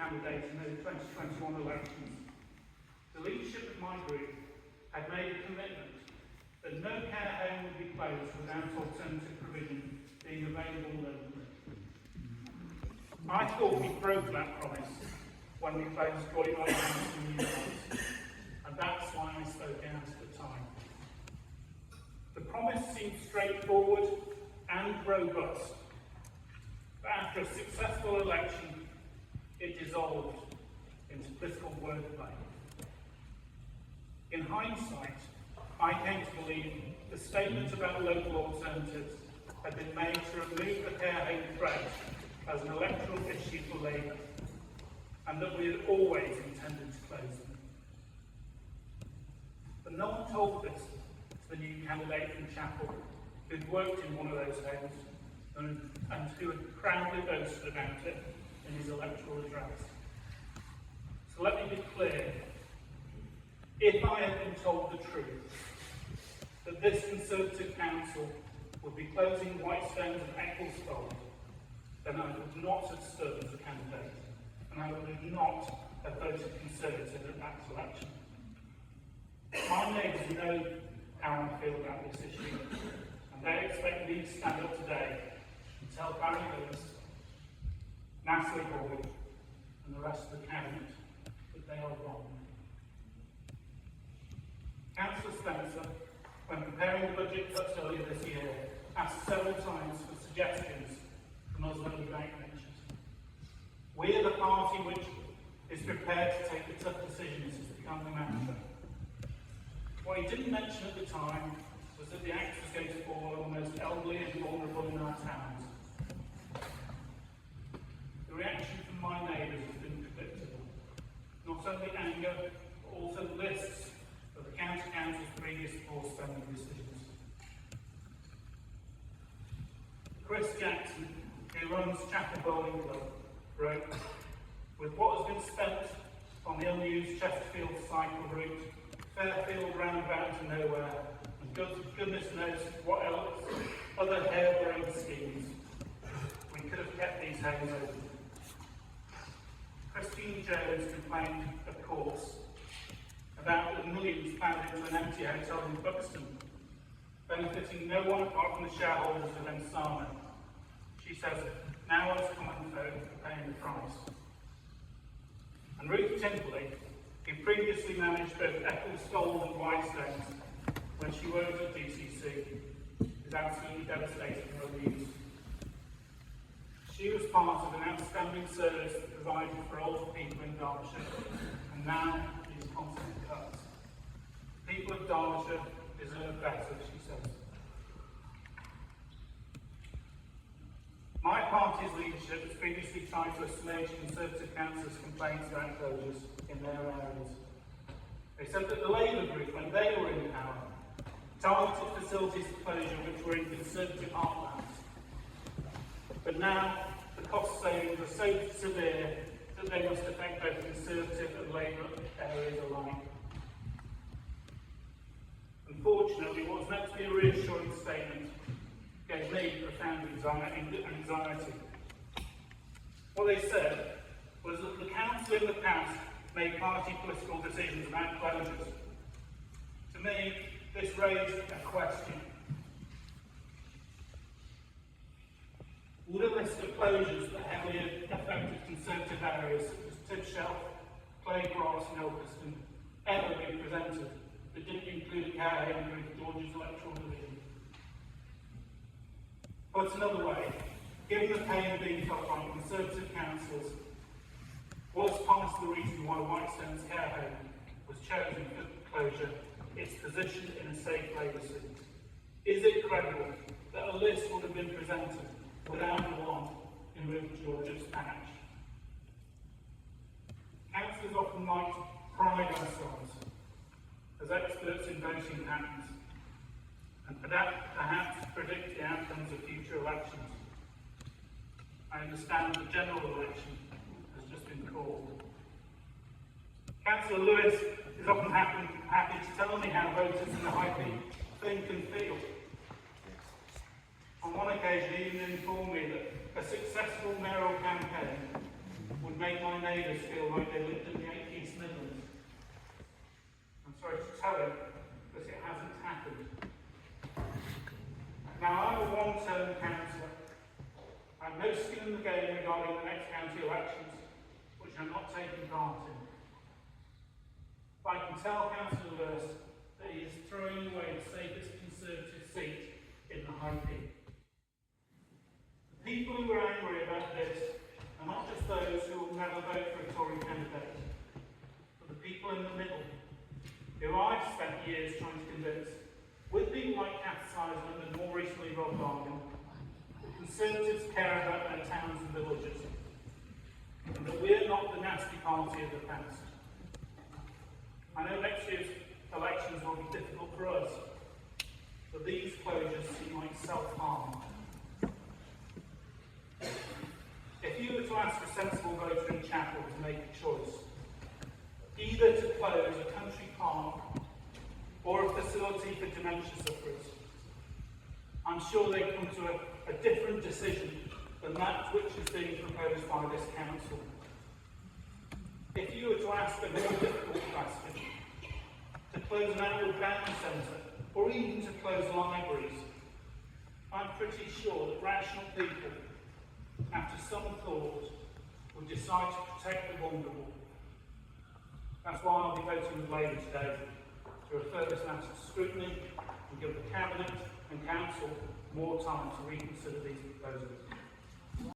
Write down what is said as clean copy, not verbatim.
candidate in the 2021 elections, the leadership of my group had made a commitment that no care home would be closed without alternative provision being available locally. I thought we broke that promise when we closed Roy House in New York, and that's why I spoke out at the time. The promise seemed straightforward and robust, but after a successful election, it dissolved into political wordplay. In hindsight, I came to believe the statements about local alternatives had been made to remove the care home threat as an electoral issue for Labour, and that we had always intended to close them. But no one told this to the new candidate from Chapel, who'd worked in one of those homes and who had proudly boasted about it in his electoral address. So let me be clear. If I had been told the truth, that this Conservative Council would be closing Whitestones and Ecclesfold, then I would not have stood as a candidate, and I would not have voted Conservative at that election. My neighbours know how I feel about this issue, and they expect me to stand up today and tell Barry Lewis, Natalie Boyd, and the rest of the Cabinet that they are wrong. Councillor Spencer, when preparing the budget cuts earlier this year, asked several times for suggestions from us local bank mentions. We are the party which is prepared to take the tough decisions as become the mantra. What he didn't mention at the time was that the axe was going to fall on the most elderly and vulnerable in our towns. The reaction from my neighbours has been predictable. Not only anger, but also lists of the County Council's previous poor spending decisions. Chris Jackson, who runs Chapel Bowling Club, wrote, with what has been spent on the unused Chesterfield cycle route, Fairfield roundabout to nowhere, and goodness knows what else, other harebrained schemes, we could have kept these homes open. Christine Jones complained, of course, about the millions found into an empty hotel in Buxton, benefiting no one apart from the shareholders of Ensana. She says, now us common folk are paying the price. And Ruth Timberley, who previously managed both Ecclesfold and Whitestones when she worked at DCC, is absolutely devastated for her news. She was part of an outstanding service that provided for older people in Derbyshire, and now is constant cuts. People of Derbyshire deserve better, she says. My party's leadership has previously tried to assuage Conservative councillors' complaints about closures in their areas. They said that the Labour group, when they were in power, targeted facilities for closure which were in Conservative heartlands. But now, the cost savings are so severe that they must affect both Conservative and Labour areas alike. Unfortunately, what was meant to be a reassuring statement gave me profound anxiety. What they said was that the council in the past made party political decisions about closures. To me, this raised a question. Would a list of closures that heavily affected Conservative areas such as Tipshelf, Claycross and Ilkeston ever be presented that didn't include a care home with George's electoral division? Put another way, given the pain being felt by Conservative councillors, was part of the reason why Whitestone's care home was chosen for closure its position in a safe Labour seat? Is it credible that a list would have been presented without the one in Ruth George's patch? Councillors often might pride ourselves as experts in voting patterns and perhaps predict the outcomes of future elections. I understand the general election has just been called. Councillor Lewis is often happy to tell me how voters in the High Peak think and feel. On one occasion, he even informed me that a successful mayoral campaign would made my neighbours feel like they lived in the East Midlands. I'm sorry to tell you, but it hasn't happened. Now, I'm a one-term councillor. I have no skin in the game regarding the next county elections, which I'm not taking part in. But I can tell Councillor Lewis that he is throwing away the safest Conservative seat in the High Peak. The people who are angry about this are not just those who will never vote for a Tory candidate, but the people in the middle, who I've spent years trying to convince, with people like Kath Seisman and more recently Rob Bargan, that Conservatives care about their towns and villages, and that we're not the nasty party of the past. I know next year's elections will be difficult for us, but these closures seem like self-harm. If you were to ask a sensible voter in Chapel to make a choice, either to close a country park or a facility for dementia sufferers, I'm sure they'd come to a different decision than that which is being proposed by this council. If you were to ask a more difficult question, to close an outward bound centre, or even to close libraries, I'm pretty sure that rational people, after some thought, would decide to protect the vulnerable. That's why I'll be voting with Labour today, to refer this matter to scrutiny and give the Cabinet and Council more time to reconsider these proposals.